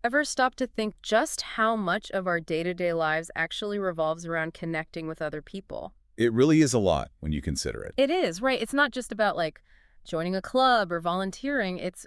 Ever stop to think just how much of our day-to-day lives actually revolves around connecting with other people? It really is a lot when you consider it. It is, right? It's not just about like joining a club or volunteering. It's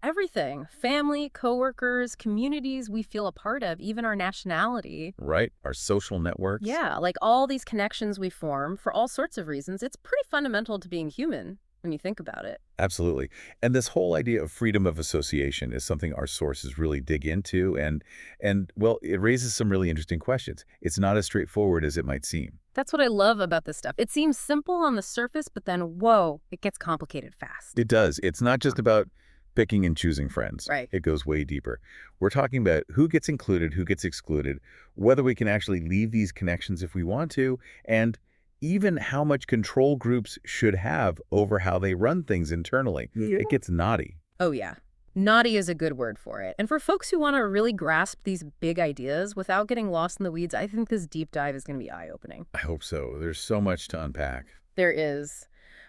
everything. Family, coworkers, communities we feel a part of, even our nationality. Right? Our social networks. Yeah, like all these connections we form for all sorts of reasons. It's pretty fundamental to being human when you think about it. Absolutely. And this whole idea of freedom of association is something our sources really dig into and well, it raises some really interesting questions. It's not as straightforward as it might seem. That's what I love about this stuff. It seems simple on the surface, but then, whoa, it gets complicated fast. It does. It's not just about picking and choosing friends. Right. It goes way deeper. We're talking about who gets included, who gets excluded, whether we can actually leave these connections if we want to, and even how much control groups should have over how they run things internally. Yeah. It gets knotty. Oh, yeah. Naughty is a good word for it. And for folks who want to really grasp these big ideas without getting lost in the weeds, I think this deep dive is going to be eye-opening. I hope so. There's so much to unpack. There is.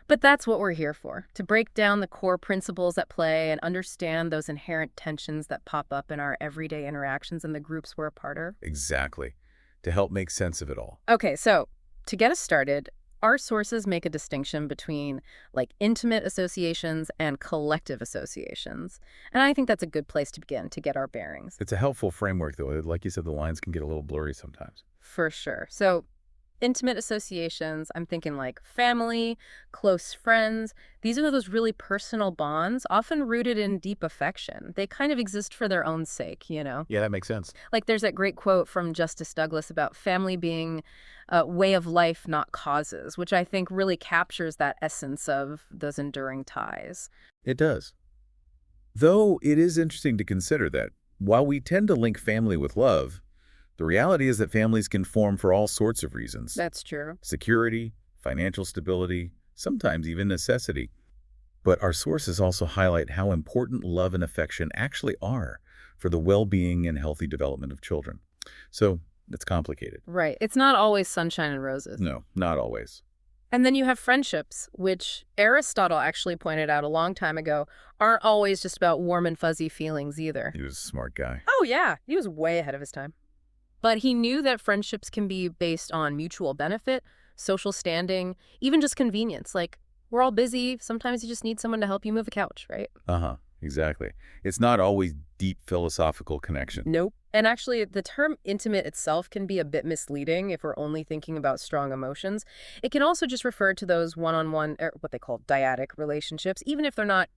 But that's what we're here for, to break down the core principles at play and understand those inherent tensions that pop up in our everyday interactions and the groups we're a part of. Exactly. To help make sense of it all. Okay, so to get us started, our sources make a distinction between like intimate associations and collective associations. And I think that's a good place to begin to get our bearings. It's a helpful framework, though. Like you said, the lines can get a little blurry sometimes. For sure. So intimate associations, I'm thinking like family, close friends. These are those really personal bonds, often rooted in deep affection. They kind of exist for their own sake, you know? Yeah, that makes sense. Like there's that great quote from Justice Douglas about family being a way of life, not causes, which I think really captures that essence of those enduring ties. It does. Though it is interesting to consider that while we tend to link family with love, the reality is that families can form for all sorts of reasons. That's true. Security, financial stability, sometimes even necessity. But our sources also highlight how important love and affection actually are for the well-being and healthy development of children. So it's complicated. Right. It's not always sunshine and roses. No, not always. And then you have friendships, which Aristotle actually pointed out a long time ago, aren't always just about warm and fuzzy feelings either. He was a smart guy. Oh, yeah. He was way ahead of his time. But he knew that friendships can be based on mutual benefit, social standing, even just convenience. Like, we're all busy. Sometimes you just need someone to help you move a couch, right? Uh-huh, exactly. It's not always deep philosophical connection. Nope. And actually, the term intimate itself can be a bit misleading if we're only thinking about strong emotions. It can also just refer to those one-on-one, or what they call dyadic relationships, even if they're not,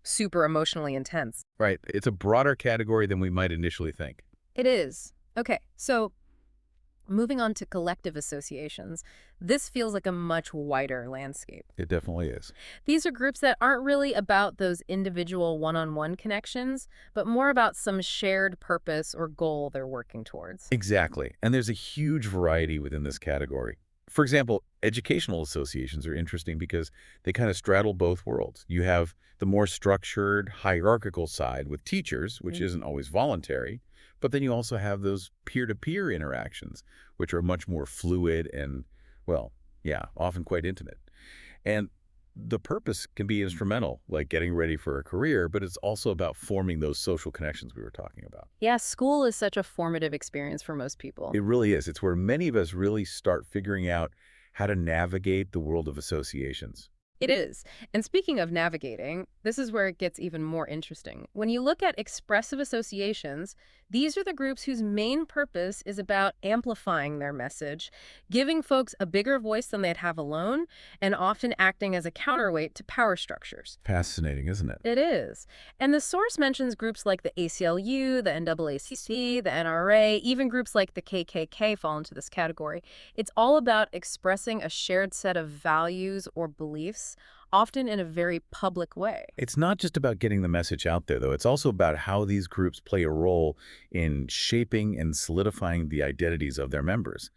super emotionally intense. Right. It's a broader category than we might initially think. It is. Okay, so moving on to collective associations, this feels like a much wider landscape. It definitely is. These are groups that aren't really about those individual one-on-one connections, but more about some shared purpose or goal they're working towards. Exactly. And there's a huge variety within this category. For example, educational associations are interesting because they kind of straddle both worlds. You have the more structured, hierarchical side with teachers, which isn't always voluntary, but then you also have those peer-to-peer interactions, which are much more fluid and, well, yeah, often quite intimate. And the purpose can be instrumental, like getting ready for a career, but it's also about forming those social connections we were talking about. Yeah, school is such a formative experience for most people. It really is. It's where many of us really start figuring out how to navigate the world of associations. It is. And speaking of navigating, this is where it gets even more interesting. When you look at expressive associations, these are the groups whose main purpose is about amplifying their message, giving folks a bigger voice than they'd have alone, and often acting as a counterweight to power structures. Fascinating, isn't it? It is. And the source mentions groups like the ACLU, the NAACP, the NRA, even groups like the KKK fall into this category. It's all about expressing a shared set of values or beliefs, often in a very public way. It's not just about getting the message out there, though. It's also about how these groups play a role in shaping and solidifying the identities of their members.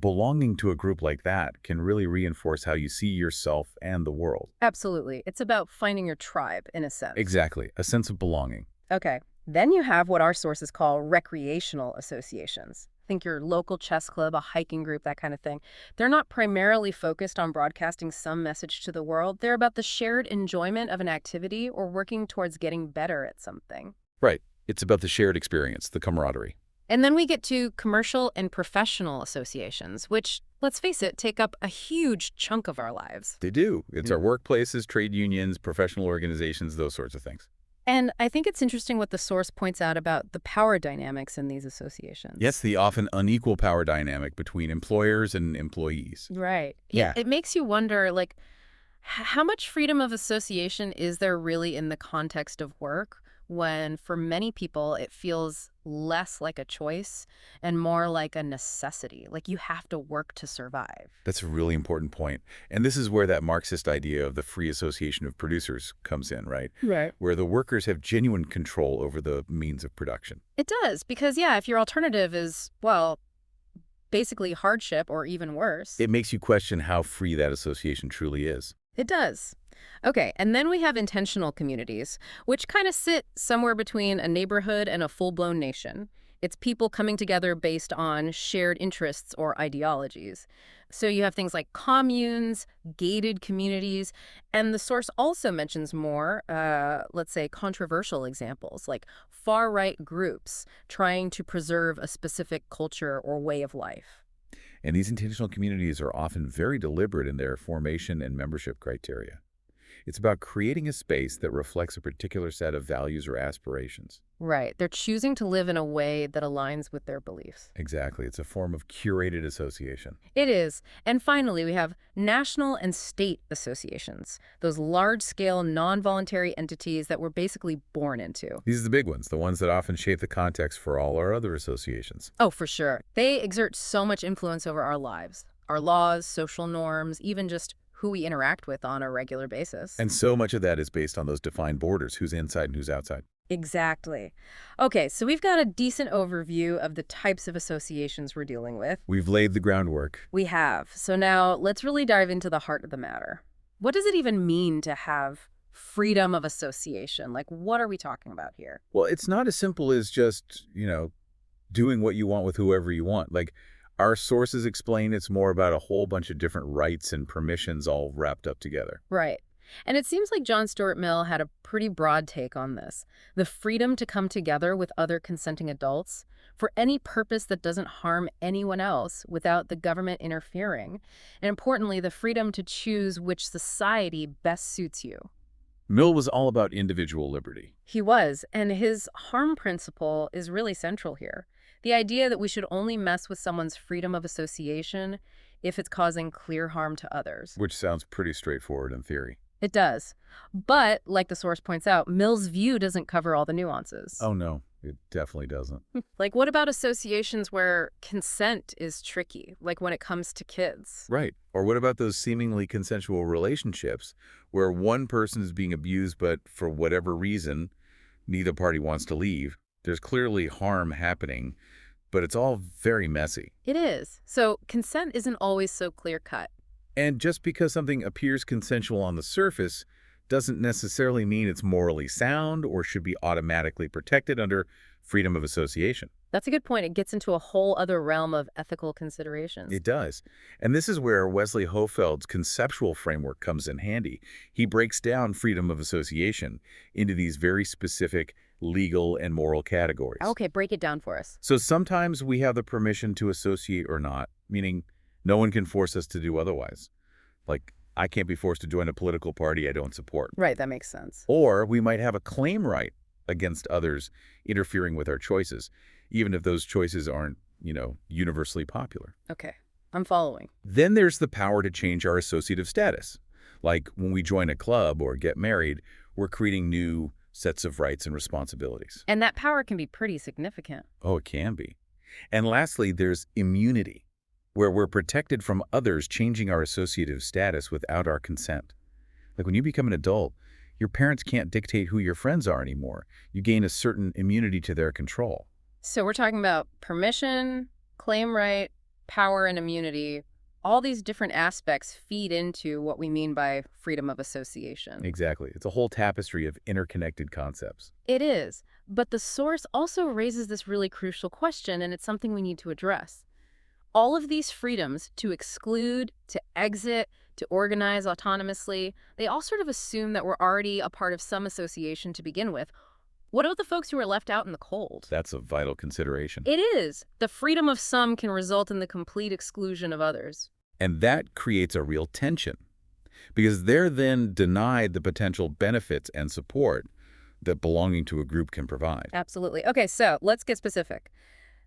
Belonging to a group like that can really reinforce how you see yourself and the world. Absolutely. It's about finding your tribe, in a sense. Exactly, a sense of belonging. Okay. Then you have what our sources call recreational associations. Think your local chess club, a hiking group, that kind of thing. They're not primarily focused on broadcasting some message to the world. They're about the shared enjoyment of an activity or working towards getting better at something. Right. It's about the shared experience, the camaraderie. And then we get to commercial and professional associations, which, let's face it, take up a huge chunk of our lives. They do. It's our workplaces, trade unions, professional organizations, those sorts of things. And I think it's interesting what the source points out about the power dynamics in these associations. Yes, the often unequal power dynamic between employers and employees. Right. Yeah. It makes you wonder, like, how much freedom of association is there really in the context of work when, for many people, it feels less like a choice and more like a necessity? Like you have to work to survive. That's a really important point. And this is where that Marxist idea of the free association of producers comes in, right? Right. Where the workers have genuine control over the means of production. It does, because, yeah, if your alternative is, well, basically hardship or even worse. It makes you question how free that association truly is. It does. Okay, and then we have intentional communities, which kind of sit somewhere between a neighborhood and a full-blown nation. It's people coming together based on shared interests or ideologies. So you have things like communes, gated communities, and the source also mentions more, let's say, controversial examples, like far-right groups trying to preserve a specific culture or way of life. And these intentional communities are often very deliberate in their formation and membership criteria. It's about creating a space that reflects a particular set of values or aspirations. Right. They're choosing to live in a way that aligns with their beliefs. Exactly. It's a form of curated association. It is. And finally, we have national and state associations, those large-scale, non-voluntary entities that we're basically born into. These are the big ones, the ones that often shape the context for all our other associations. Oh, for sure. They exert so much influence over our lives, our laws, social norms, even just who we interact with on a regular basis. And so much of that is based on those defined borders, who's inside and who's outside. Exactly. Okay, so we've got a decent overview of the types of associations we're dealing with. We've laid the groundwork. We have. So now let's really dive into the heart of the matter. What does it even mean to have freedom of association? Like, what are we talking about here? Well, it's not as simple as just, doing what you want with whoever you want. Like, our sources explain it's more about a whole bunch of different rights and permissions all wrapped up together. Right. And it seems like John Stuart Mill had a pretty broad take on this. The freedom to come together with other consenting adults for any purpose that doesn't harm anyone else without the government interfering. And importantly, the freedom to choose which society best suits you. Mill was all about individual liberty. He was, and his harm principle is really central here. The idea that we should only mess with someone's freedom of association if it's causing clear harm to others. Which sounds pretty straightforward in theory. It does. But, like the source points out, Mill's view doesn't cover all the nuances. Oh, no, it definitely doesn't. Like, what about associations where consent is tricky, like when it comes to kids? Right. Or what about those seemingly consensual relationships where one person is being abused, but for whatever reason, neither party wants to leave? There's clearly harm happening, but it's all very messy. It is. So consent isn't always so clear-cut. And just because something appears consensual on the surface doesn't necessarily mean it's morally sound or should be automatically protected under freedom of association. That's a good point. It gets into a whole other realm of ethical considerations. It does. And this is where Wesley Hofeld's conceptual framework comes in handy. He breaks down freedom of association into these very specific legal and moral categories. Okay, break it down for us. So sometimes we have the permission to associate or not, meaning no one can force us to do otherwise. Like, I can't be forced to join a political party I don't support. Right, that makes sense. Or we might have a claim right against others interfering with our choices, even if those choices aren't, universally popular. Okay, I'm following. Then there's the power to change our associative status. Like when we join a club or get married, we're creating new sets of rights and responsibilities. And that power can be pretty significant. Oh, it can be. And lastly, there's immunity, where we're protected from others changing our associative status without our consent. Like when you become an adult, your parents can't dictate who your friends are anymore. You gain a certain immunity to their control. So we're talking about permission, claim right, power, and immunity. All these different aspects feed into what we mean by freedom of association. Exactly. It's a whole tapestry of interconnected concepts. It is. But the source also raises this really crucial question, and it's something we need to address. All of these freedoms to exclude, to exit, to organize autonomously, they all sort of assume that we're already a part of some association to begin with. What about the folks who are left out in the cold? That's a vital consideration. It is. The freedom of some can result in the complete exclusion of others. And that creates a real tension because they're then denied the potential benefits and support that belonging to a group can provide. Absolutely. Okay, so let's get specific.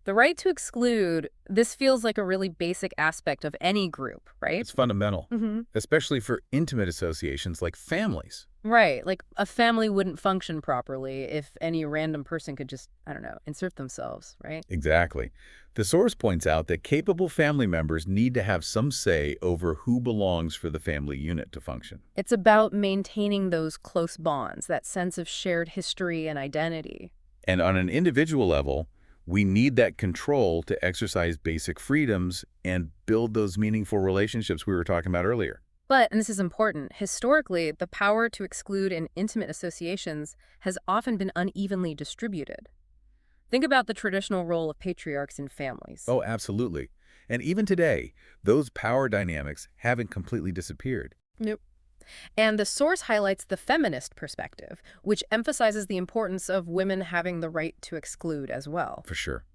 The right to exclude, this feels like a really basic aspect of any group, right? It's fundamental, Mm-hmm. especially for intimate associations like families. Right. Like a family wouldn't function properly if any random person could just, I don't know, insert themselves, right? Exactly. The source points out that capable family members need to have some say over who belongs for the family unit to function. It's about maintaining those close bonds, that sense of shared history and identity. And on an individual level, we need that control to exercise basic freedoms and build those meaningful relationships we were talking about earlier. But, and this is important, historically, the power to exclude in intimate associations has often been unevenly distributed. Think about the traditional role of patriarchs in families. Oh, absolutely. And even today, those power dynamics haven't completely disappeared. Nope. And the source highlights the feminist perspective, which emphasizes the importance of women having the right to exclude as well. For sure.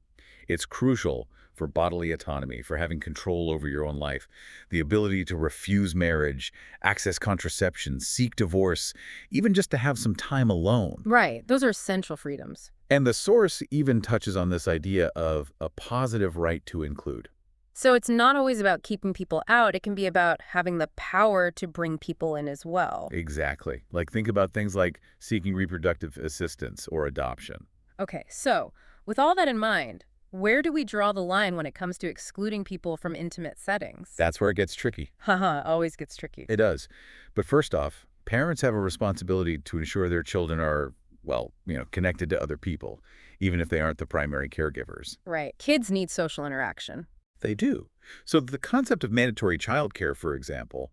It's crucial for bodily autonomy, for having control over your own life, the ability to refuse marriage, access contraception, seek divorce, even just to have some time alone. Right. Those are essential freedoms. And the source even touches on this idea of a positive right to include. So it's not always about keeping people out. It can be about having the power to bring people in as well. Exactly. Like think about things like seeking reproductive assistance or adoption. Okay, so with all that in mind, where do we draw the line when it comes to excluding people from intimate settings? That's where it gets tricky. Haha, always gets tricky. It does. But first off, parents have a responsibility to ensure their children are, well, connected to other people, even if they aren't the primary caregivers. Right. Kids need social interaction. They do. So the concept of mandatory childcare, for example,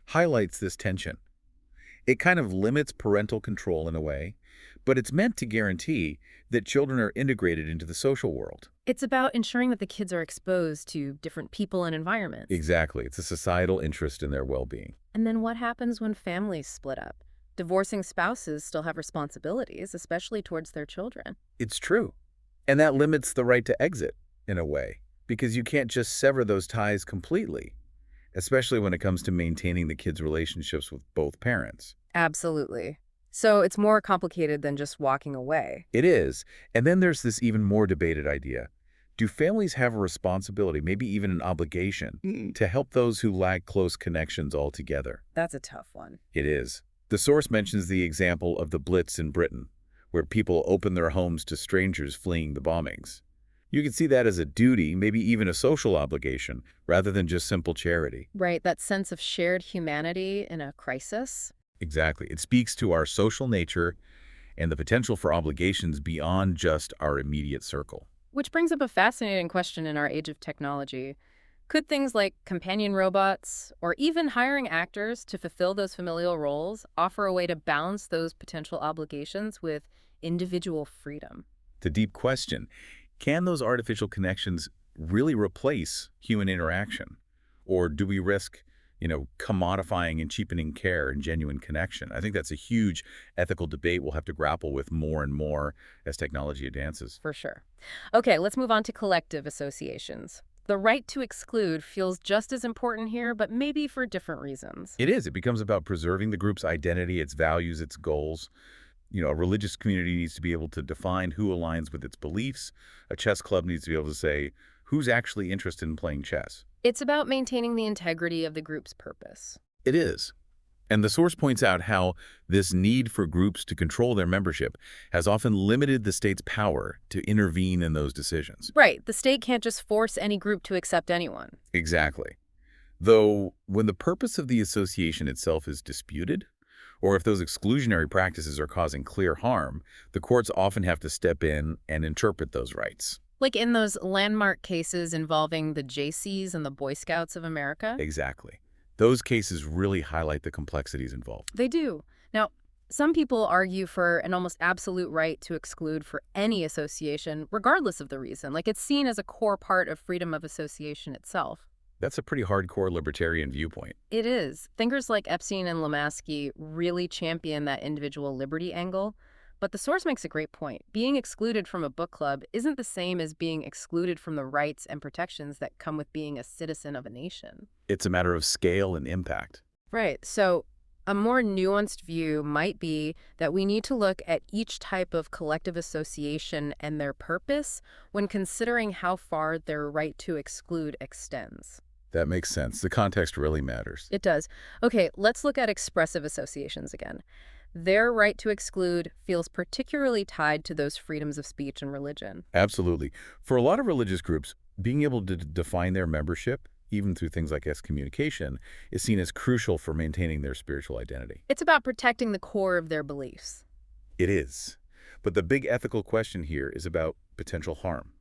highlights this tension. It kind of limits parental control in a way, but it's meant to guarantee that children are integrated into the social world. It's about ensuring that the kids are exposed to different people and environments. Exactly. It's a societal interest in their well-being. And then what happens when families split up? Divorcing spouses still have responsibilities, especially towards their children. It's true. And that limits the right to exit, in a way, because you can't just sever those ties completely, especially when it comes to maintaining the kids' relationships with both parents. Absolutely. So it's more complicated than just walking away. It is. And then there's this even more debated idea. Do families have a responsibility, maybe even an obligation, to help those who lack close connections altogether? That's a tough one. It is. The source mentions the example of the Blitz in Britain, where people opened their homes to strangers fleeing the bombings. You can see that as a duty, maybe even a social obligation, rather than just simple charity. Right, that sense of shared humanity in a crisis. Exactly. It speaks to our social nature and the potential for obligations beyond just our immediate circle. Which brings up a fascinating question in our age of technology. Could things like companion robots, or even hiring actors to fulfill those familial roles, offer a way to balance those potential obligations with individual freedom? It's a deep question. Can those artificial connections really replace human interaction? Or do we risk, commodifying and cheapening care and genuine connection? I think that's a huge ethical debate we'll have to grapple with more and more as technology advances. For sure. Okay, let's move on to collective associations. The right to exclude feels just as important here, but maybe for different reasons. It is. It becomes about preserving the group's identity, its values, its goals. A religious community needs to be able to define who aligns with its beliefs. A chess club needs to be able to say who's actually interested in playing chess. It's about maintaining the integrity of the group's purpose. It is. And the source points out how this need for groups to control their membership has often limited the state's power to intervene in those decisions. Right. The state can't just force any group to accept anyone. Exactly. Though, when the purpose of the association itself is disputed, or if those exclusionary practices are causing clear harm, the courts often have to step in and interpret those rights. Like in those landmark cases involving the Jaycees and the Boy Scouts of America? Exactly. Those cases really highlight the complexities involved. They do. Now, some people argue for an almost absolute right to exclude for any association, regardless of the reason. Like it's seen as a core part of freedom of association itself. That's a pretty hardcore libertarian viewpoint. It is. Thinkers like Epstein and Lomasky really champion that individual liberty angle. But the source makes a great point. Being excluded from a book club isn't the same as being excluded from the rights and protections that come with being a citizen of a nation. It's a matter of scale and impact. Right. So a more nuanced view might be that we need to look at each type of collective association and their purpose when considering how far their right to exclude extends. That makes sense. The context really matters. It does. Okay, let's look at expressive associations again. Their right to exclude feels particularly tied to those freedoms of speech and religion. Absolutely. For a lot of religious groups, being able to define their membership, even through things like excommunication, is seen as crucial for maintaining their spiritual identity. It's about protecting the core of their beliefs. It is. But the big ethical question here is about potential harm,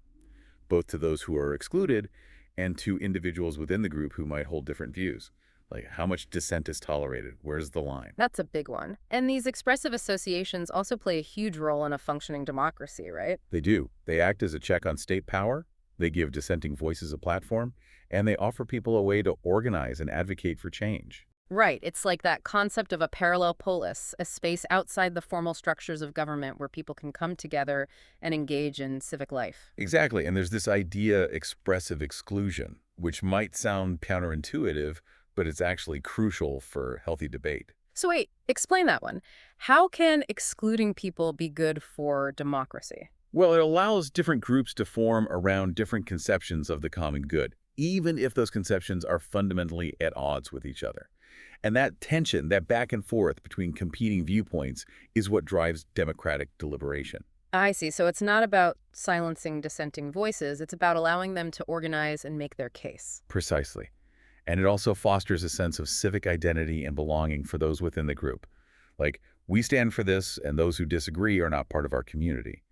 both to those who are excluded and to individuals within the group who might hold different views. Like, how much dissent is tolerated? Where's the line? That's a big one. And these expressive associations also play a huge role in a functioning democracy, right? They do. They act as a check on state power, they give dissenting voices a platform, and they offer people a way to organize and advocate for change. Right. It's like that concept of a parallel polis, a space outside the formal structures of government where people can come together and engage in civic life. Exactly, and there's this idea expressive exclusion, which might sound counterintuitive, but it's actually crucial for healthy debate. So wait, explain that one. How can excluding people be good for democracy? Well, it allows different groups to form around different conceptions of the common good, even if those conceptions are fundamentally at odds with each other. And that tension, that back and forth between competing viewpoints, is what drives democratic deliberation. I see. So it's not about silencing dissenting voices. It's about allowing them to organize and make their case. Precisely. And it also fosters a sense of civic identity and belonging for those within the group. Like, we stand for this, and those who disagree are not part of our community.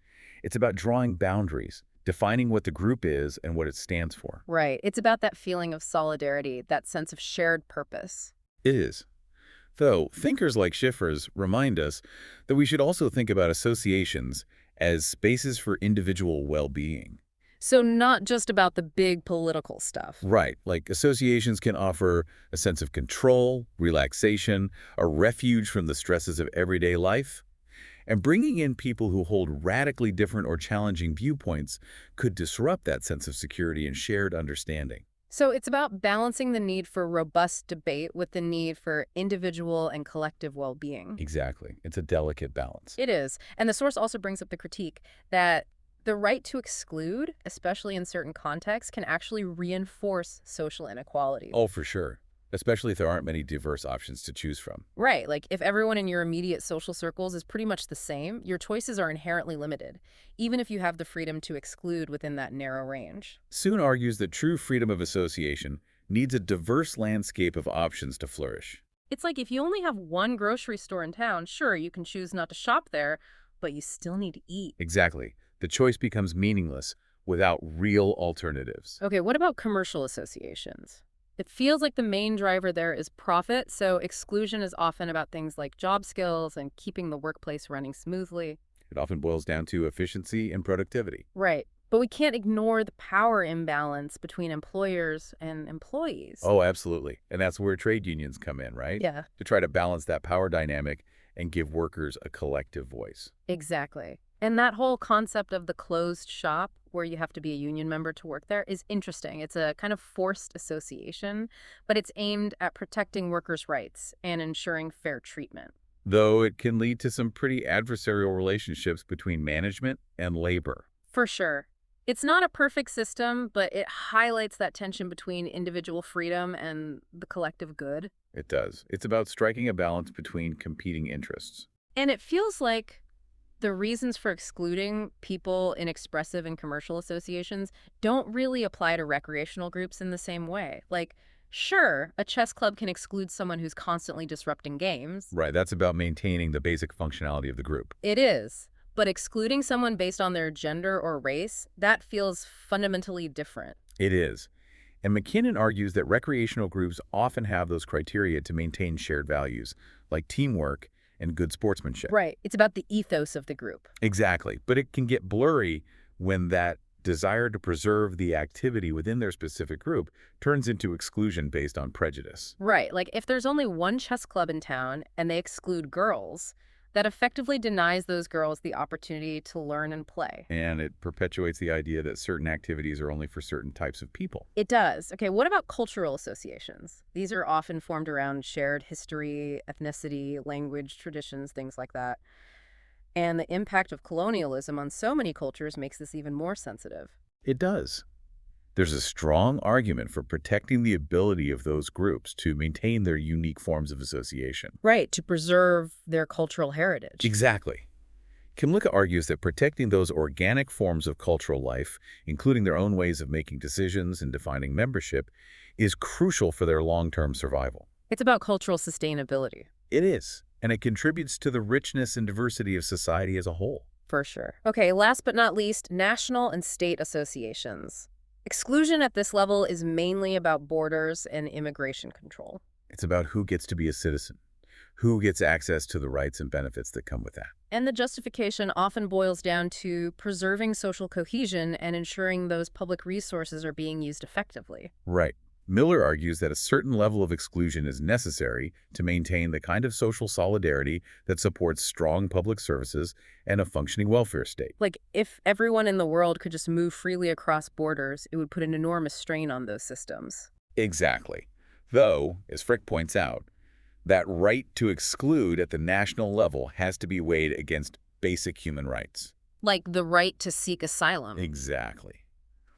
It's about drawing boundaries, defining what the group is and what it stands for. Right. It's about that feeling of solidarity, that sense of shared purpose. It is. Though, thinkers like Schiffers remind us that we should also think about associations as spaces for individual well-being. So not just about the big political stuff. Right, like associations can offer a sense of control, relaxation, a refuge from the stresses of everyday life. And bringing in people who hold radically different or challenging viewpoints could disrupt that sense of security and shared understanding. So it's about balancing the need for robust debate with the need for individual and collective well-being. Exactly. It's a delicate balance. It is. And the source also brings up the critique that the right to exclude, especially in certain contexts, can actually reinforce social inequality. Oh, for sure. Especially if there aren't many diverse options to choose from. Right. Like if everyone in your immediate social circles is pretty much the same, your choices are inherently limited, even if you have the freedom to exclude within that narrow range. Soon argues that true freedom of association needs a diverse landscape of options to flourish. It's like if you only have one grocery store in town, sure, you can choose not to shop there, but you still need to eat. Exactly. The choice becomes meaningless without real alternatives. Okay, what about commercial associations? It feels like the main driver there is profit, so exclusion is often about things like job skills and keeping the workplace running smoothly. It often boils down to efficiency and productivity. Right. But we can't ignore the power imbalance between employers and employees. Oh, absolutely. And that's where trade unions come in, right? Yeah, To try to balance that power dynamic and give workers a collective voice. exactly. And that whole concept of the closed shop, where you have to be a union member to work there, is interesting. It's a kind of forced association, but it's aimed at protecting workers' rights and ensuring fair treatment. Though it can lead to some pretty adversarial relationships between management and labor. For sure. It's not a perfect system, but it highlights that tension between individual freedom and the collective good. It does. It's about striking a balance between competing interests. And it feels like the reasons for excluding people in expressive and commercial associations don't really apply to recreational groups in the same way. Like, sure, a chess club can exclude someone who's constantly disrupting games. Right, that's about maintaining the basic functionality of the group. It is. But excluding someone based on their gender or race, that feels fundamentally different. It is. And McKinnon argues that recreational groups often have those criteria to maintain shared values, like teamwork and good sportsmanship. Right. It's about the ethos of the group. Exactly. But it can get blurry when that desire to preserve the activity within their specific group turns into exclusion based on prejudice. Right. Like if there's only one chess club in town and they exclude girls, that effectively denies those girls the opportunity to learn and play. And it perpetuates the idea that certain activities are only for certain types of people. It does. Okay, what about cultural associations? These are often formed around shared history, ethnicity, language, traditions, things like that. And the impact of colonialism on so many cultures makes this even more sensitive. It does. There's a strong argument for protecting the ability of those groups to maintain their unique forms of association. Right, to preserve their cultural heritage. Exactly. Kimlicka argues that protecting those organic forms of cultural life, including their own ways of making decisions and defining membership, is crucial for their long-term survival. It's about cultural sustainability. It is, and it contributes to the richness and diversity of society as a whole. For sure. Okay, last but not least, national and state associations. Exclusion at this level is mainly about borders and immigration control. It's about who gets to be a citizen, who gets access to the rights and benefits that come with that. And the justification often boils down to preserving social cohesion and ensuring those public resources are being used effectively. Right. Miller argues that a certain level of exclusion is necessary to maintain the kind of social solidarity that supports strong public services and a functioning welfare state. Like, if everyone in the world could just move freely across borders, it would put an enormous strain on those systems. Exactly. Though, as Frick points out, that right to exclude at the national level has to be weighed against basic human rights. Like the right to seek asylum. Exactly.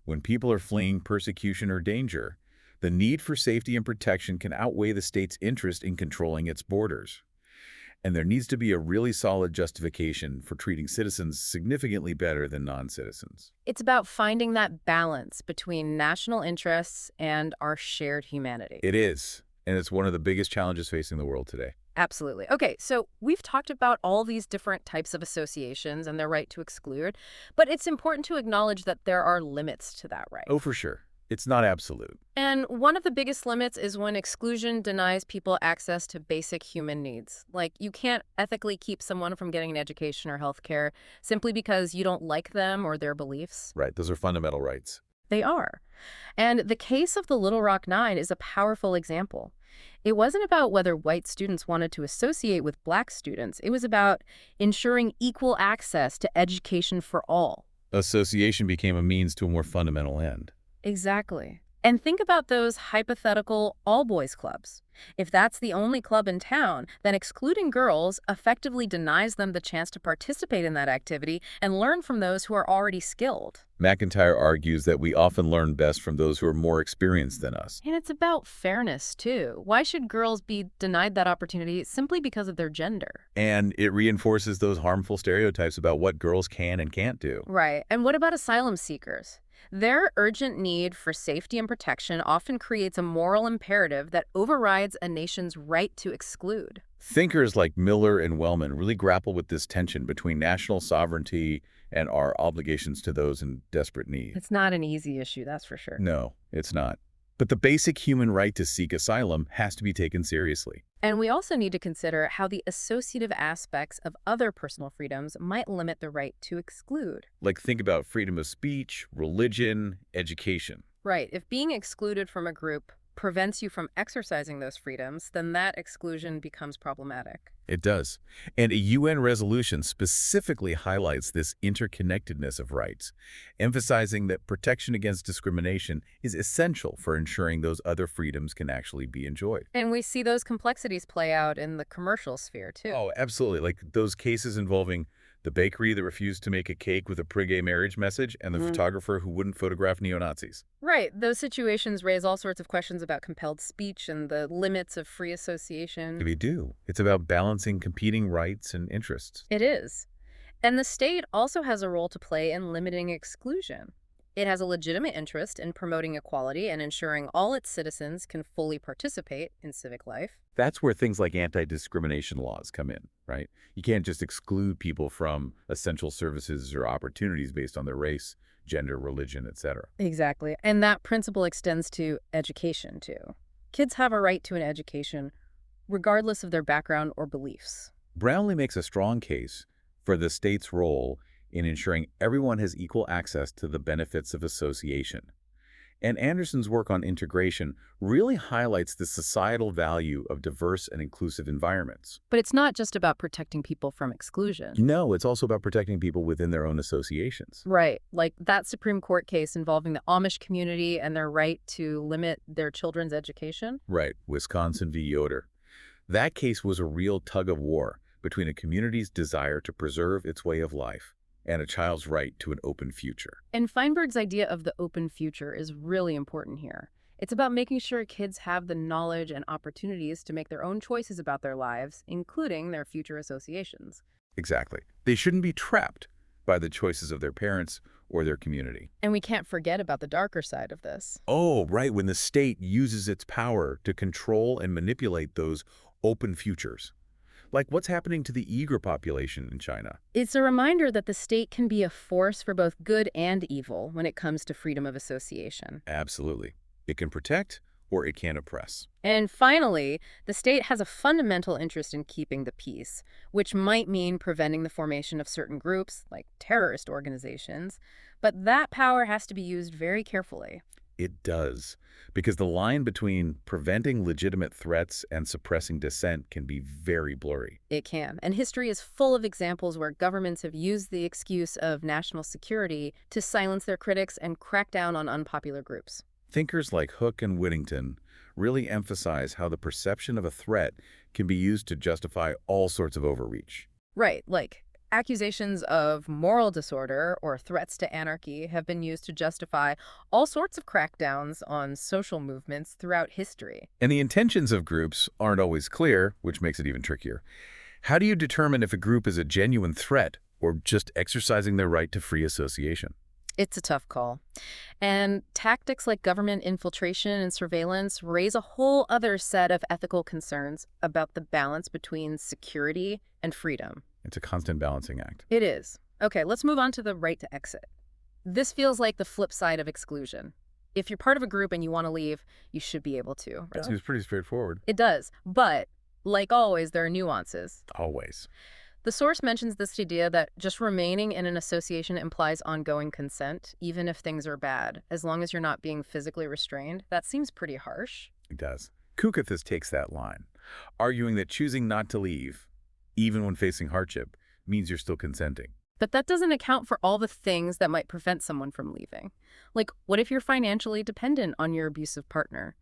When people are fleeing persecution or danger, the need for safety and protection can outweigh the state's interest in controlling its borders. And there needs to be a really solid justification for treating citizens significantly better than non-citizens. It's about finding that balance between national interests and our shared humanity. It is, and it's one of the biggest challenges facing the world today. Absolutely. Okay, so we've talked about all these different types of associations and their right to exclude, but it's important to acknowledge that there are limits to that right. Oh, for sure. It's not absolute. And one of the biggest limits is when exclusion denies people access to basic human needs. Like, you can't ethically keep someone from getting an education or health care simply because you don't like them or their beliefs. Right, those are fundamental rights. They are. And the case of the Little Rock Nine is a powerful example. It wasn't about whether white students wanted to associate with black students. It was about ensuring equal access to education for all. Association became a means to a more fundamental end. Exactly. And think about those hypothetical all-boys clubs. If that's the only club in town, then excluding girls effectively denies them the chance to participate in that activity and learn from those who are already skilled. McIntyre argues that we often learn best from those who are more experienced than us. And it's about fairness, too. Why should girls be denied that opportunity simply because of their gender? And it reinforces those harmful stereotypes about what girls can and can't do. Right. And what about asylum seekers? Their urgent need for safety and protection often creates a moral imperative that overrides a nation's right to exclude. Thinkers like Miller and Wellman really grapple with this tension between national sovereignty and our obligations to those in desperate need. It's not an easy issue, that's for sure. No, it's not. But the basic human right to seek asylum has to be taken seriously. And we also need to consider how the associative aspects of other personal freedoms might limit the right to exclude. Like, think about freedom of speech, religion, education. Right. If being excluded from a group prevents you from exercising those freedoms, then that exclusion becomes problematic. It does. And a UN resolution specifically highlights this interconnectedness of rights, emphasizing that protection against discrimination is essential for ensuring those other freedoms can actually be enjoyed. And we see those complexities play out in the commercial sphere, too. Oh, absolutely. Like those cases involving the bakery that refused to make a cake with a pre-gay marriage message and the photographer who wouldn't photograph neo-Nazis. Right. Those situations raise all sorts of questions about compelled speech and the limits of free association. They do. It's about balancing competing rights and interests. It is. And the state also has a role to play in limiting exclusion. It has a legitimate interest in promoting equality and ensuring all its citizens can fully participate in civic life. That's where things like anti-discrimination laws come in, right? You can't just exclude people from essential services or opportunities based on their race, gender, religion, etc. Exactly. And that principle extends to education, too. Kids have a right to an education, regardless of their background or beliefs. Brownlee makes a strong case for the state's role in ensuring everyone has equal access to the benefits of association. And Anderson's work on integration really highlights the societal value of diverse and inclusive environments. But it's not just about protecting people from exclusion. No, it's also about protecting people within their own associations. Right, like that Supreme Court case involving the Amish community and their right to limit their children's education. Right, Wisconsin v. Yoder. That case was a real tug of war between a community's desire to preserve its way of life and a child's right to an open future. And Feinberg's idea of the open future is really important here. It's about making sure kids have the knowledge and opportunities to make their own choices about their lives, including their future associations. Exactly. They shouldn't be trapped by the choices of their parents or their community. And we can't forget about the darker side of this. Oh, right, when the state uses its power to control and manipulate those open futures. Like what's happening to the Uyghur population in China. It's a reminder that the state can be a force for both good and evil when it comes to freedom of association. Absolutely. It can protect or it can oppress. And finally, the state has a fundamental interest in keeping the peace, which might mean preventing the formation of certain groups, like terrorist organizations, but that power has to be used very carefully. It does, because the line between preventing legitimate threats and suppressing dissent can be very blurry. It can. And history is full of examples where governments have used the excuse of national security to silence their critics and crack down on unpopular groups. Thinkers like Hooke and Whittington really emphasize how the perception of a threat can be used to justify all sorts of overreach. Right, like accusations of moral disorder or threats to anarchy have been used to justify all sorts of crackdowns on social movements throughout history. And the intentions of groups aren't always clear, which makes it even trickier. How do you determine if a group is a genuine threat or just exercising their right to free association? It's a tough call. And tactics like government infiltration and surveillance raise a whole other set of ethical concerns about the balance between security and freedom. It's a constant balancing act. It is. Okay, let's move on to the right to exit. This feels like the flip side of exclusion. If you're part of a group and you want to leave, you should be able to. That seems pretty straightforward. It does. But, like always, there are nuances. Always. The source mentions this idea that just remaining in an association implies ongoing consent, even if things are bad, as long as you're not being physically restrained. That seems pretty harsh. It does. Kukathis takes that line, arguing that choosing not to leave, even when facing hardship, means you're still consenting. But that doesn't account for all the things that might prevent someone from leaving. Like, what if you're financially dependent on your abusive partner?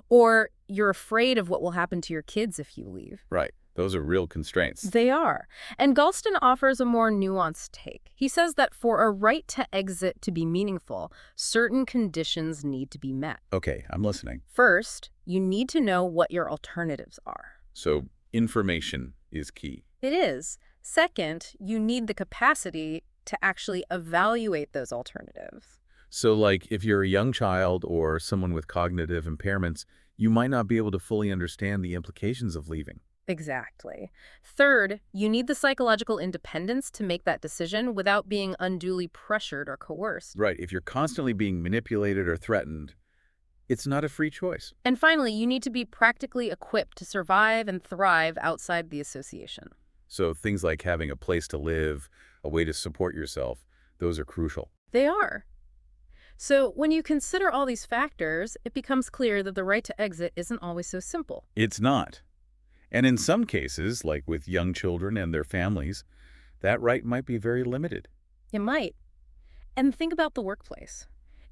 Or you're afraid of what will happen to your kids if you leave? Right. Those are real constraints. They are. And Galston offers a more nuanced take. He says that for a right to exit to be meaningful, certain conditions need to be met. Okay, I'm listening. First, you need to know what your alternatives are. So information is key. It is. Second, you need the capacity to actually evaluate those alternatives. So like if you're a young child or someone with cognitive impairments, you might not be able to fully understand the implications of leaving. Exactly. Third, you need the psychological independence to make that decision without being unduly pressured or coerced. Right. If you're constantly being manipulated or threatened, it's not a free choice. And finally, you need to be practically equipped to survive and thrive outside the association. So things like having a place to live, a way to support yourself, those are crucial. They are. So when you consider all these factors, it becomes clear that the right to exit isn't always so simple. It's not. And in some cases, like with young children and their families, that right might be very limited. It might. And think about the workplace.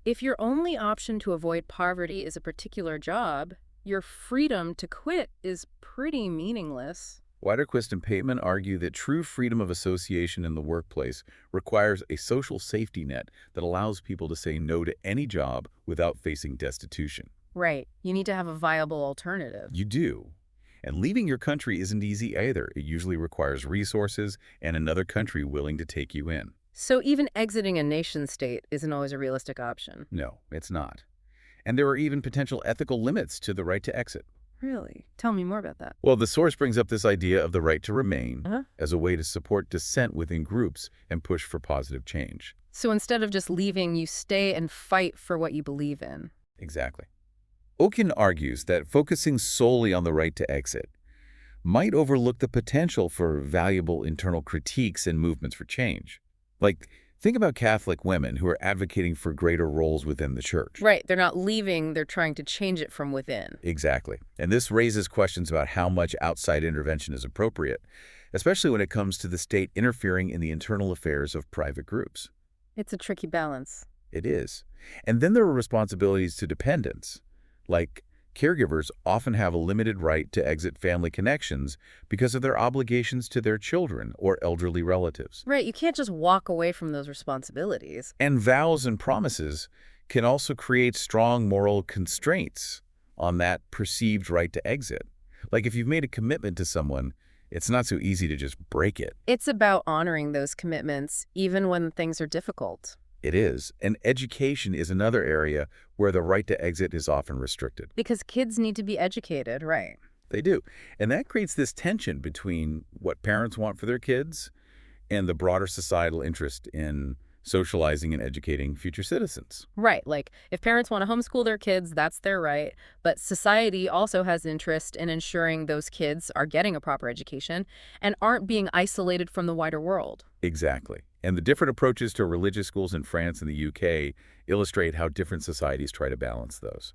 If your only option to avoid poverty is a particular job, your freedom to quit is pretty meaningless. Widerquist and Pateman argue that true freedom of association in the workplace requires a social safety net that allows people to say no to any job without facing destitution. Right. You need to have a viable alternative. You do. And leaving your country isn't easy either. It usually requires resources and another country willing to take you in. So even exiting a nation-state isn't always a realistic option. No, it's not. And there are even potential ethical limits to the right to exit. Really? Tell me more about that. Well, the source brings up this idea of the right to remain Uh-huh. as a way to support dissent within groups and push for positive change. So instead of just leaving, you stay and fight for what you believe in. Exactly. Okun argues that focusing solely on the right to exit might overlook the potential for valuable internal critiques and movements for change. Like, Think about Catholic women who are advocating for greater roles within the church. Right, they're not leaving, they're trying to change it from within. Exactly. And this raises questions about how much outside intervention is appropriate, especially when it comes to the state interfering in the internal affairs of private groups. It's a tricky balance. It is. And then there are responsibilities to dependents. Like, caregivers often have a limited right to exit family connections because of their obligations to their children or elderly relatives. Right, you can't just walk away from those responsibilities. And vows and promises can also create strong moral constraints on that perceived right to exit. Like if you've made a commitment to someone, it's not so easy to just break it. It's about honoring those commitments, even when things are difficult. It is. And education is another area where the right to exit is often restricted. Because kids need to be educated, right? They do. And that creates this tension between what parents want for their kids and the broader societal interest in socializing and educating future citizens. Right, like if parents want to homeschool their kids, that's their right. But society also has interest in ensuring those kids are getting a proper education and aren't being isolated from the wider world. Exactly. And the different approaches to religious schools in France and the UK illustrate how different societies try to balance those.